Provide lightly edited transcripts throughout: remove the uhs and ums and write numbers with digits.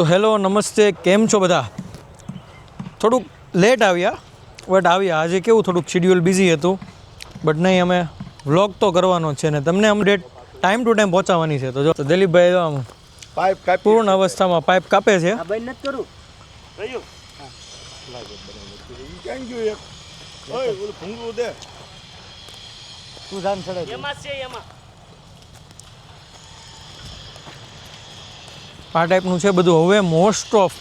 તો હેલો નમસ્તે, કેમ છો બધા? થોડુંક લેટ આવ્યા બટ આવ્યા. આજે કેવું થોડુંક શેડ્યુલ બિઝી હતું બટ નહીં, અમે વ્લોગ તો કરવાનો છે ને તમને અપડેટ ટાઈમ ટુ ટાઈમ પહોંચાડવાની છે. તો જો દિલીપભાઈ આમ પાઇપ પૂર્ણ અવસ્થામાં પાઇપ કાપે છે. આ ટાઈપનું છે બધું. હવે મોસ્ટ ઓફ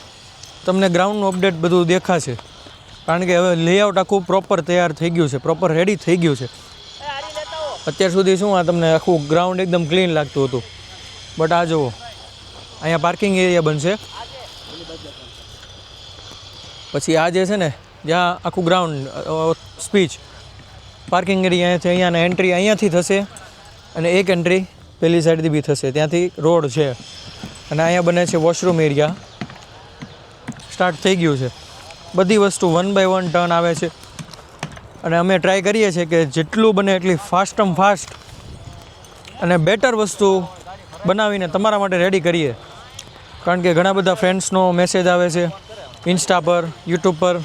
તમને ગ્રાઉન્ડનું અપડેટ બધું દેખાશે, કારણ કે હવે લેઆઉટ આખું પ્રોપર તૈયાર થઈ ગયું છે, પ્રોપર રેડી થઈ ગયું છે. અત્યાર સુધી શું આ તમને આખું ગ્રાઉન્ડ એકદમ ક્લીન લાગતું હતું, બટ આ જુઓ અહીંયા પાર્કિંગ એરિયા બનશે. પછી આ જે છે ને જ્યાં આખું ગ્રાઉન્ડ સ્પીચ પાર્કિંગ એરિયા અહીંયાથી અહીંયાને એન્ટ્રી અહીંયાથી થશે અને એક એન્ટ્રી પેલી સાઈડથી બી થશે, ત્યાંથી રોડ છે. અને અહીંયા બને છે વોશરૂમ એરિયા. સ્ટાર્ટ થઈ ગયું છે બધી વસ્તુ, 1 બાય 1 ટર્ન આવે છે. અને અમે ટ્રાય કરીએ છીએ કે જેટલું બને એટલી ફાસ્ટમાં ફાસ્ટ અને બેટર વસ્તુ બનાવીને તમારા માટે રેડી કરીએ. કારણ કે ઘણા બધા ફ્રેન્ડ્સનો મેસેજ આવે છે ઇન્સ્ટા પર, યુટ્યુબ પર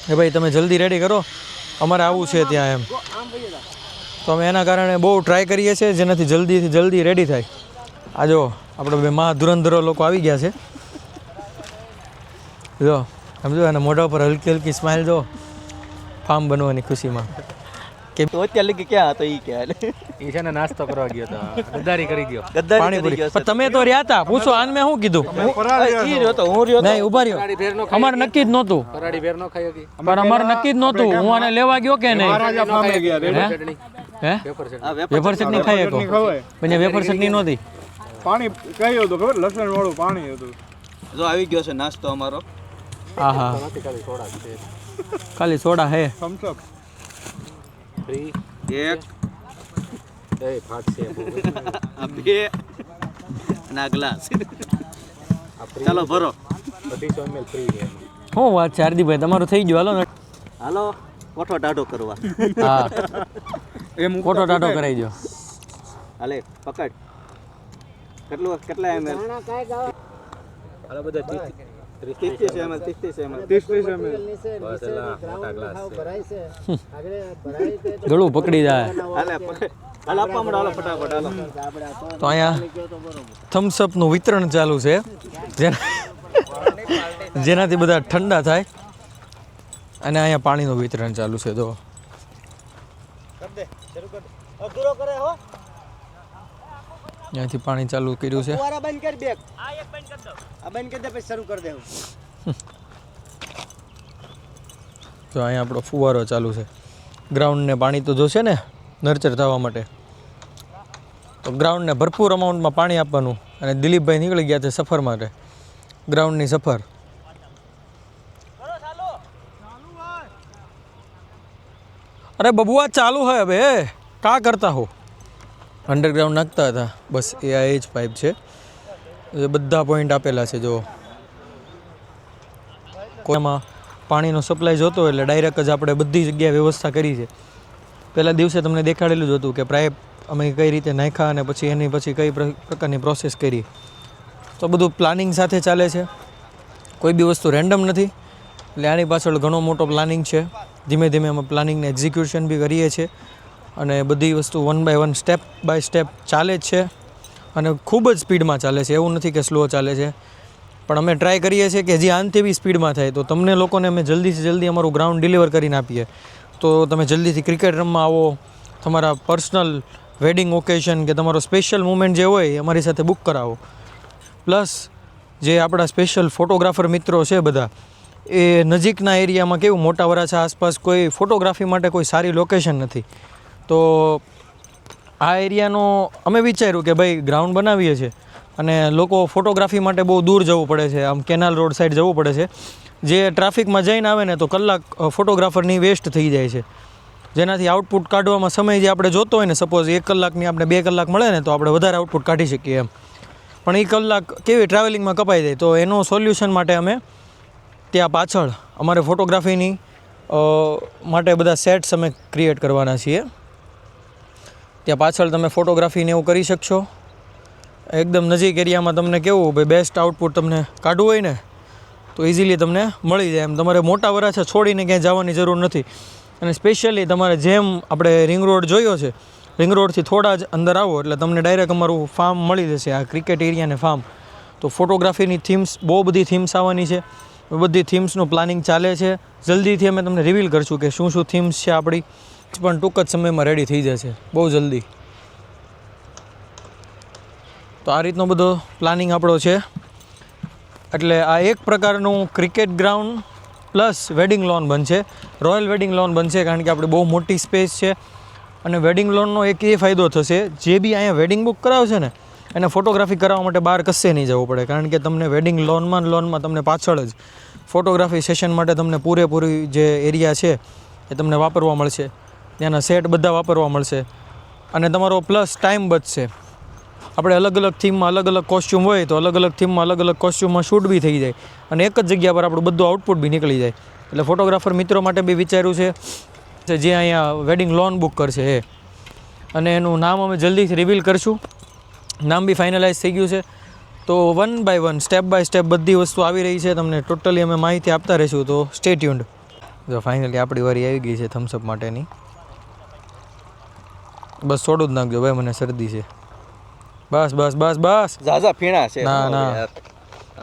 કે ભાઈ તમે જલ્દી રેડી કરો, અમારે આવવું છે ત્યાં એમ. તો અમે એના કારણે બહુ ટ્રાય કરીએ છીએ જેનાથી જલ્દીથી જલ્દી રેડી થાય. આ જો આપણે બે મહાધુરંધરો લોકો આવી ગયા છે. જો સમજો, અને મોઢા ઉપર હલકી હલકી સ્માઇલ જો, ફાર્મ બનવાની ખુશીમાં. કે તો અત્યારે લગી ક્યાં હતો? એ છે ને નાસ્તો કરવા ગયો હતો, ગદ્દારી કરી ગયો. પાણીપુરી. પણ તમે તો રહ્યા હતા, પૂછો આને મેં શું કીધું? નહીં, ઉભા રહ્યો, અમારે નક્કી જ નહોતું. ફરાળી ભેર નો ખાઈ હતી, પણ અમારે નક્કી જ નહોતું. હું આને લેવા ગયો કે નહીં? હે વેફર ચટણી ખાઈ શકો? પણ વેફર ચટણી નહોતી. પાણી કયું હતું ખબર? લસણ વાળું પાણી હતું. જો આવી ગયો છે નાસ્તો અમારો. હા હા, ખાલી સોડા હે. થમ્સ અપ ફ્રી એક એ ફાટશે આ બે ના ગ્લાસ. ચાલો ભરો. 2500 ml ફ્રી છે. શું વાત છે હાર્દિકભાઈ, તમારું થઈ ગયું. હાલો ને, હાલો કોઠો ટાઢો કરવા. હા એમ કોટો ટાટો કરાવી દો. હાલે પકડ. કેટલા ml? હાલો બધા 30 ml 30 ml. બસ એલા મોટા ગ્લાસ છે. ગળું પકડી જાય. હાલે હાલ આપવા મળો. હાલો ફટાફટ હાલો. તો અહીંયા થમ્સઅપનું વિતરણ ચાલુ છે, જેનાથી બધા ઠંડા થાય. અને અહીંયા પાણીનું વિતરણ ચાલુ છે. તો અહીંયાથી પાણી ચાલુ કર્યું છે. તો અહીંયા આપણો ફુવારો ચાલુ છે. ગ્રાઉન્ડને પાણી તો જોશે ને નર્ચર થવા માટે, તો ગ્રાઉન્ડને ભરપૂર અમાઉન્ટમાં પાણી આપવાનું. અને દિલીપભાઈ નીકળી ગયા છે સફર માટે, ગ્રાઉન્ડની સફર. અરે બબુઆ ચાલુ હે હવે, કા કરતા હો? અંડરગ્રાઉન્ડ નાખતા હતા બસ. એ આ જ પાઇપ છે, એ બધા પોઈન્ટ આપેલા છે. જો કોઈમાં પાણીનો સપ્લાય જોતો એટલે ડાયરેક્ટ જ આપણે બધી જગ્યાએ વ્યવસ્થા કરી છે. પહેલા દિવસે તમને દેખાડેલું જ હતું કે પાઇપ અમે કઈ રીતે નાખ્યા અને પછી એની પછી કઈ પ્રકારની પ્રોસેસ કરી. તો બધું પ્લાનિંગ સાથે ચાલે છે, કોઈ બી વસ્તુ રેન્ડમ નથી. એટલે આની પાછળ ઘણો મોટો પ્લાનિંગ છે. ધીમે ધીમે અમે પ્લાનિંગને એક્ઝિક્યુશન બી કરીએ છીએ અને બધી વસ્તુ 1 બાય 1 સ્ટેપ બાય સ્ટેપ ચાલે જ છે. અને ખૂબ જ સ્પીડમાં ચાલે છે, એવું નથી કે સ્લો ચાલે છે. પણ અમે ટ્રાય કરીએ છીએ કે હજી આનથી બી સ્પીડમાં થાય. તો તમને લોકોને અમે જલ્દીથી જલ્દી અમારું ગ્રાઉન્ડ ડિલિવર કરીને આપીએ. તો તમે જલ્દીથી ક્રિકેટ રમવા આવો, તમારા પર્સનલ વેડિંગ ઓકેશન કે તમારો સ્પેશિયલ મુમેન્ટ જે હોય એ અમારી સાથે બુક કરાવો. પ્લસ જે આપણા સ્પેશિયલ ફોટોગ્રાફર મિત્રો છે બધા, એ નજીકના એરિયામાં કેવું મોટા વરાછા આસપાસ કોઈ ફોટોગ્રાફી માટે કોઈ સારી લોકેશન નથી. તો આ એરિયાનો અમે વિચાર્યું કે ભાઈ ગ્રાઉન્ડ બનાવીએ છીએ અને લોકો ફોટોગ્રાફી માટે બહુ દૂર જવું પડે છે, આમ કેનાલ રોડ સાઈડ જવું પડે છે, જે ટ્રાફિકમાં જઈને આવે ને તો કલાક ફોટોગ્રાફરની વેસ્ટ થઈ જાય છે. જેનાથી આઉટપુટ કાઢવામાં સમય જે આપણે જોતો હોય ને, સપોઝ 1 કલાકની આપણે 2 કલાક મળે ને તો આપણે વધારે આઉટપુટ કાઢી શકીએ એમ. પણ એ કલાક કેવી ટ્રાવેલિંગમાં કપાઈ જાય. તો એનું સોલ્યુશન માટે અમે ત્યાં પાછળ અમારે ફોટોગ્રાફીની માટે બધા સેટ્સ અમે ક્રિએટ કરવાના છીએ. ત્યાં પાછળ તમે ફોટોગ્રાફીને એવું કરી શકશો. એકદમ નજીક એરિયામાં તમને કેવું ભાઈ બેસ્ટ આઉટપુટ તમને કાઢવું હોય ને તો ઇઝીલી તમને મળી જાય એમ. તમારે મોટા વરાછા છોડીને ક્યાંય જવાની જરૂર નથી. અને સ્પેશિયલી તમારે જેમ આપણે રિંગ રોડ જોયો છે, રિંગ રોડથી થોડા જ અંદર આવો એટલે તમને ડાયરેક્ટ અમારું ફાર્મ મળી જશે, આ ક્રિકેટ એરિયાને ફાર્મ. તો ફોટોગ્રાફીની થીમ્સ, બહુ બધી થીમ્સ આવવાની છે. બધી થીમ્સનું પ્લાનિંગ ચાલે છે. જલ્દીથી અમે તમને રિવીલ કરશું કે શું શું થીમ્સ છે આપણી, પણ ટૂંક જ સમયમાં રેડી થઈ જશે, બહુ જલ્દી. તો આ રીતનો બધો પ્લાનિંગ આપણો છે. એટલે આ એક પ્રકારનું cricket ground plus wedding loan બનશે, રોયલ વેડિંગ લોન બનશે, કારણ કે આપણે બહુ મોટી સ્પેસ છે. અને વેડિંગ લોનનો એક એ ફાયદો થશે, જે બી અહીંયા વેડિંગ બુક કરાવશે ને એને ફોટોગ્રાફી કરાવવા માટે બહાર કશે નહીં જવું પડે, કારણ કે તમને વેડિંગ લોનમાં તમને પાછળ જ ફોટોગ્રાફી સેશન માટે તમને પૂરેપૂરી જે એરિયા છે એ તમને વાપરવા મળશે, ત્યાંના સેટ બધા વાપરવા મળશે. અને તમારો પ્લસ ટાઈમ બચશે. આપણે અલગ અલગ થીમમાં અલગ અલગ કોસ્ચ્યુમ હોય તો અલગ અલગ થીમમાં અલગ અલગ કોસ્ચ્યુમમાં શૂટ બી થઈ જાય અને એક જ જગ્યા પર આપણું બધું આઉટપુટ બી નીકળી જાય. એટલે ફોટોગ્રાફર મિત્રો માટે બી વિચાર્યું છે જે અહીંયા વેડિંગ લોન બુક કરશે એ. અને એનું નામ અમે જલ્દીથી રિવીલ કરશું. નામ બી ફાઇનલાઇઝ થઈ ગયું છે. તો 1 by 1 સ્ટેપ બાય સ્ટેપ બધી વસ્તુ આવી રહી છે, તમને ટોટલી અમે માહિતી આપતા રહીશું. તો સ્ટે ટ્યુન્ડ. જો ફાઇનલી આપણી વારી આવી ગઈ છે થમ્સઅપ માટેની. બસ થોડું જ નાખજો ભાઈ, મને શરદી છે. બસ બસ બસ બસ. ઝાઝા ફીણા છે. ના ના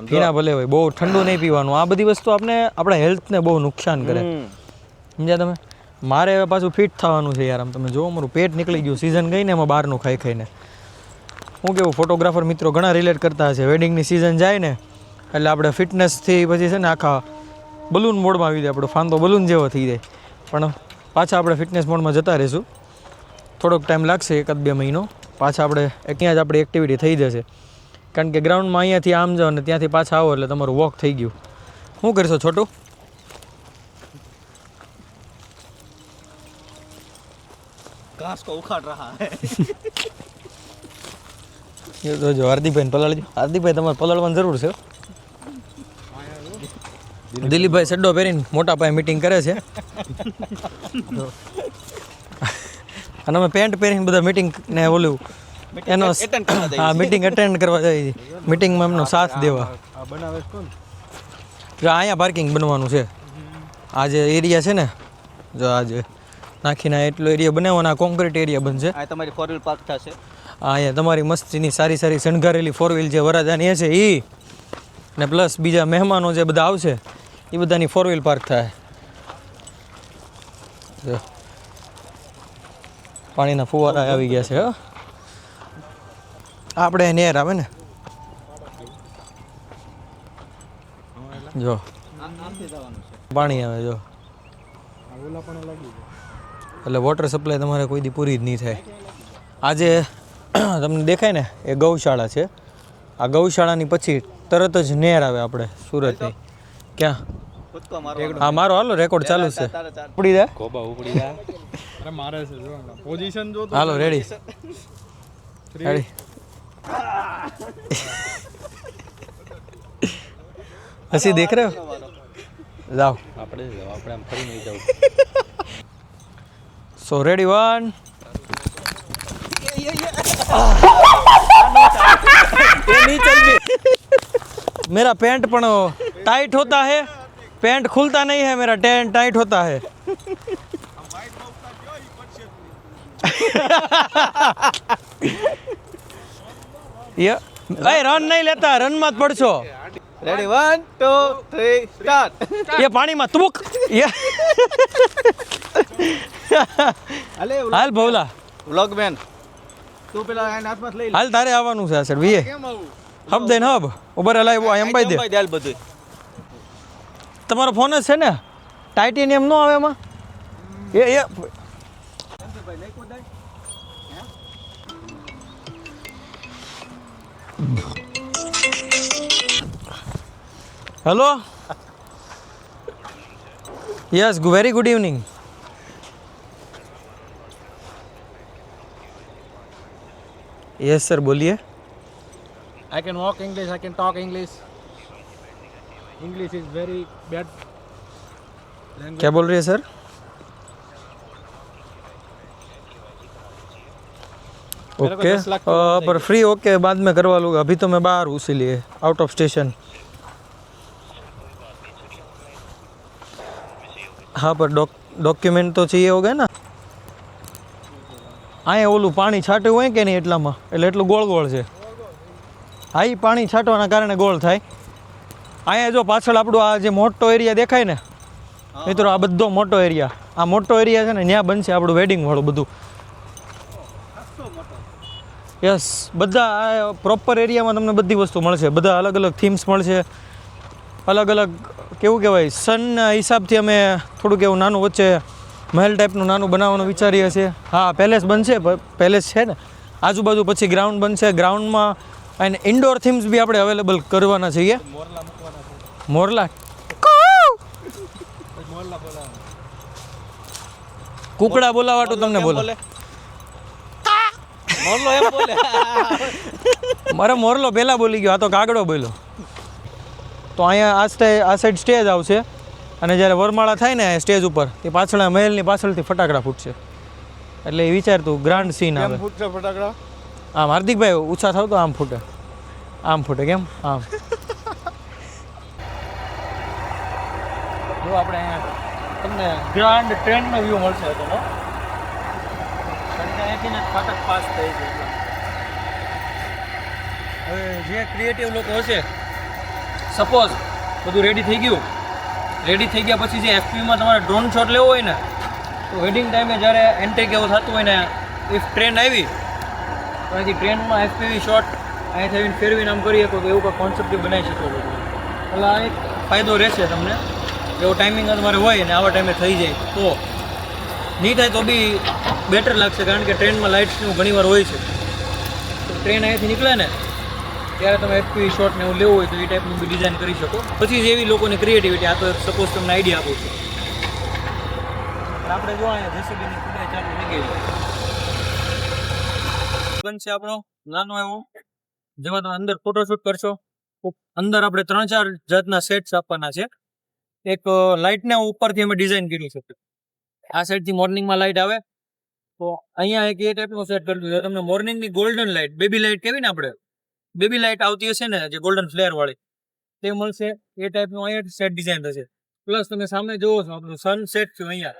પીણા ભલે હોય, બહુ ઠંડુ નહીં પીવાનું. આ બધી વસ્તુ આપણે આપણા હેલ્થને બહુ નુકસાન કરે, સમજ્યા તમે? મારે હવે પાછું ફિટ થવાનું છે યાર. આમ તમે જો મારું પેટ નીકળી ગયું સિઝન ગઈ ને એમાં બહારનું ખાઈ ખાઈને. હું કેવું ફોટોગ્રાફર મિત્રો ઘણા રિલેટ કરતા હશે, વેડિંગની સિઝન જાય ને એટલે આપણે ફિટનેસથી પછી છે ને આખા બલૂન મોડમાં આવી જાય, આપણો ફાંદો બલૂન જેવો થઈ જાય. પણ પાછા આપણે ફિટનેસ મોડમાં જતા રહીશું. થોડોક ટાઈમ લાગશે, 1-2 મહિનો. પાછા આપણે ત્યાં જ આપણી એક્ટિવિટી થઈ જશે, કારણ કે ગ્રાઉન્ડમાં અહીંયાથી આમ જાઓ ને ત્યાંથી પાછા આવો એટલે તમારું વોક થઈ ગયું. શું કરશો છોટું? ઘાસ કો ઉખાડ રહા હે. જો હાર્દિકભાઈને પલાળજો. હાર્દિકભાઈ તમારે પલાળવાની જરૂર છે. દિલીપભાઈ સડ્ડો પહેરીને મોટા પાયે મિટિંગ કરે છે અને અમે પેન્ટ પહેરીને બધા મિટિંગ ને ઓલું એનો હા મિટિંગ અટેન્ડ કરવા જઈએ. મિટિંગમાં એમનો સાથ દેવા. જો અહીંયા પાર્કિંગ બનવાનું છે. આ જે એરિયા છે ને, જો આજે નાખીને એટલો એરિયા બનાવવાનો, આ કોન્ક્રીટ એરિયા બનશે. આ તમારી 4 વ્હીલ પાર્ક થશે. અહીંયા તમારી મસ્તીની સારી સારી શણગારેલી 4 વ્હીલ જે વરાજાની છે એ, ને પ્લસ બીજા મહેમાનો જે બધા આવશે એ બધાની 4 વ્હીલ પાર્ક થાય. પાણીના ફુવારા આવી ગયા છે. આપણે નેર આવે ને, જો પાણી આવે જો, એટલે વોટર સપ્લાય તમારે કોઈ દી પૂરી જ નહીં થાય. આજે તમને દેખાય ને એ ગૌશાળા છે. આ ગૌશાળાની પછી તરત જ નેર આવે આપણે સુરતની. ક્યાં? હા મારો હાલો રેકોર્ડ ચાલુ છે. ઉપડી જાય ઉપડી જાય. અરે મારે છે જો પોઝિશન જો. હાલો રેડી રેડી. હસી દેખ રહ્યો. જાઓ આપણે આમ ફરી નહીં જવું. સો રેડી 1. मेरा पैंट पण टाइट होता है, पैंट खुलता नहीं है, मेरा टेंट टाइट होता है. ये रन नहीं लेता, रन मत पड़छो. Ready 1 2 3 start. ये पानी में तुबुक ये હાલે हाल भोला વ્લોગ મેન તું પેલા આ હાથમાં લઈ લે. हाल तारे આવવાનું છે સર વીએ હબ દે હબ ઉભર હલાય વો એમ બાઈ દે. ભાઈ દેલ બધું તમારો ફોન જ છે ને, ટાઇટેનિયમ નો આવે એમાં. એ hello yes very good evening. Yes sir बोलिए. I can walk English, I can talk English. English is very bad language. क्या बोल रहे हैं सर? मेरे को ओके 10 लाख का loan पर फ्री ओके बाद में करवा लूँगा अभी तो मैं बाहर हूँ इसीलिए आउट ऑफ स्टेशन हाँ पर डॉक्यूमेंट तो चाहिए होगा ना અહીંયા ઓલું પાણી છાંટ્યું હોય કે નહીં એટલામાં એટલે એટલું ગોળ ગોળ છે હા એ પાણી છાંટવાના કારણે ગોળ થાય અહીંયા જો પાછળ આપણું આ જે મોટો એરિયા દેખાય ને મિત્રો આ બધો મોટો એરિયા આ મોટો એરિયા છે ને ત્યાં બનશે આપણું વેડિંગ વાળું બધું યસ બધા આ પ્રોપર એરિયામાં તમને બધી વસ્તુ મળશે બધા અલગ અલગ થીમ્સ મળશે અલગ અલગ કેવું કહેવાય સનના હિસાબથી અમે થોડુંક એવું નાનું વચ્ચે મહેલ ટાઈપનું નાનું બનાવવાનું વિચારીએ છીએ હા પેલેસ બનશે પેલેસ છે ને આજુબાજુ પછી ગ્રાઉન્ડ બનશે ગ્રાઉન્ડમાં અને ઇન્ડોર થીમ્સ બી આપણે અવેલેબલ કરવાના છીએ મોરલા કુકડા બોલાવાટું તમને બોલો मोरलो एम बोले મારો મોરલો પહેલાં બોલી ગયો આ તો કાગડો બોલ્યો તો અહીંયા આ સાઈડ સ્ટેજ આવશે અને જ્યારે વરમાળા થાય ને સ્ટેજ ઉપર તે પાછળ મહેલની પાછળથી ફટાકડા ફૂટશે એટલે એ વિચારતું ગ્રાન્ડ સીન આવે ફૂટશે ફટાકડા આમ હાર્દિકભાઈ ઊંચા થાવ તો આમ ફૂટે કેમ આમ જો આપણે અહીંયા તમને ગ્રાન્ડ ટ્રેનનો વ્યૂ મળશે તો અહીંયાથી ફાટક પાસ થઈ છે હવે જે ક્રિએટિવ લોકો હશે સપોઝ બધું રેડી થઈ ગયા પછી જે એફપીમાં તમારે ડ્રોન શોટ લેવો હોય ને તો વેડિંગ ટાઈમે જ્યારે એન્ટ્રી કેવું થતું હોય ને ઇફ ટ્રેન આવી તો અહીંથી ટ્રેનમાં એફપીવી શોટ અહીંયાથી આવીને ફેરવીને આમ કરી શકો તો એવું કોઈ કોન્સેપ્ટ બનાવી શકો છો એટલે આ એક ફાયદો રહેશે તમને એવો ટાઈમિંગ તમારે હોય ને આવા ટાઈમે થઈ જાય તો નહીં થાય તો બી બેટર લાગશે કારણ કે ટ્રેનમાં લાઇટ્સનું ઘણીવાર હોય છે તો ટ્રેન અહીંયાથી નીકળે ને ત્યારે તમે એફપી શોટ ને એવું લેવું હોય તો એ ટાઈપનું બી ડિઝાઇન કરી શકો પછી જેવી લોકોની ક્રિએટિવિટી આ તો સપોઝ તમને આઈડિયા આપું છું પણ આપણે જો અહીંયા જેસીબીની ખુદાઈ ચાલુ થઈ ગઈ બનશે આપણો નાનો એવો જેમાં તમે અંદર ફોટોશૂટ કરશો અંદર આપણે 3-4 જાતના સેટ્સ આપવાના છે એક લાઇટને ઉપરથી અમે ડિઝાઇન કરી શકીએ આ સાઈડથી મોર્નિંગમાં લાઇટ આવે તો અહીંયા એક એ ટાઈપનું સેટ કર્યું છે તમને મોર્નિંગની ગોલ્ડન લાઇટ બેબી લાઇટ કહેવી ને આપણે બેબી લાઇટ આવતી હશે ને જે ગોલ્ડન ફ્લેર વાળી તે મળશે એ ટાઈપનું અહીંયા સેટ ડિઝાઇન થશે પ્લસ તમે સામે જોવો છો આપણું સન સેટ છે અહીંયા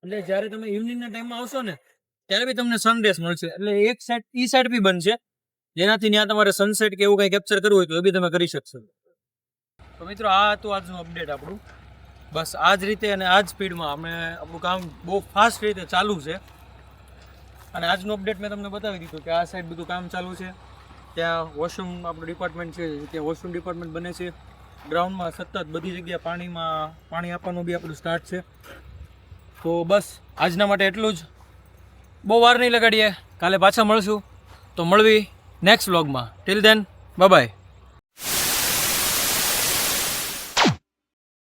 એટલે જ્યારે તમે ઇવનિંગના ટાઈમમાં આવશો ને ત્યારે બી તમને સનરેસ મળશે એટલે એક સેટ ઈ સાઈડ બી બનશે જેનાથી ત્યાં તમારે સનસેટ કે એવું કંઈ કેપ્ચર કરવું હોય તો એ બી તમે કરી શકશો તો મિત્રો આ હતું આજનું અપડેટ આપણું બસ આ જ રીતે અને આ જ સ્પીડમાં અમે આપણું કામ બહુ ફાસ્ટ રીતે ચાલુ છે અને આજનું અપડેટ મેં તમને બતાવી દીધું કે આ સાઈડ બધું કામ ચાલુ છે ત્યાં વોશરૂમ આપણું ડિપાર્ટમેન્ટ છે ત્યાં વોશરૂમ ડિપાર્ટમેન્ટ બને છે ગ્રાઉન્ડમાં સતત બધી જગ્યાએ પાણી આપવાનું બી આપણું સ્ટાર્ટ છે તો બસ આજના માટે એટલું જ બહુ વાર નહીં લગાડીએ કાલે પાછા મળશું તો મળવી નેક્સ્ટ વ્લોગમાં ટિલ ધેન બાય બાય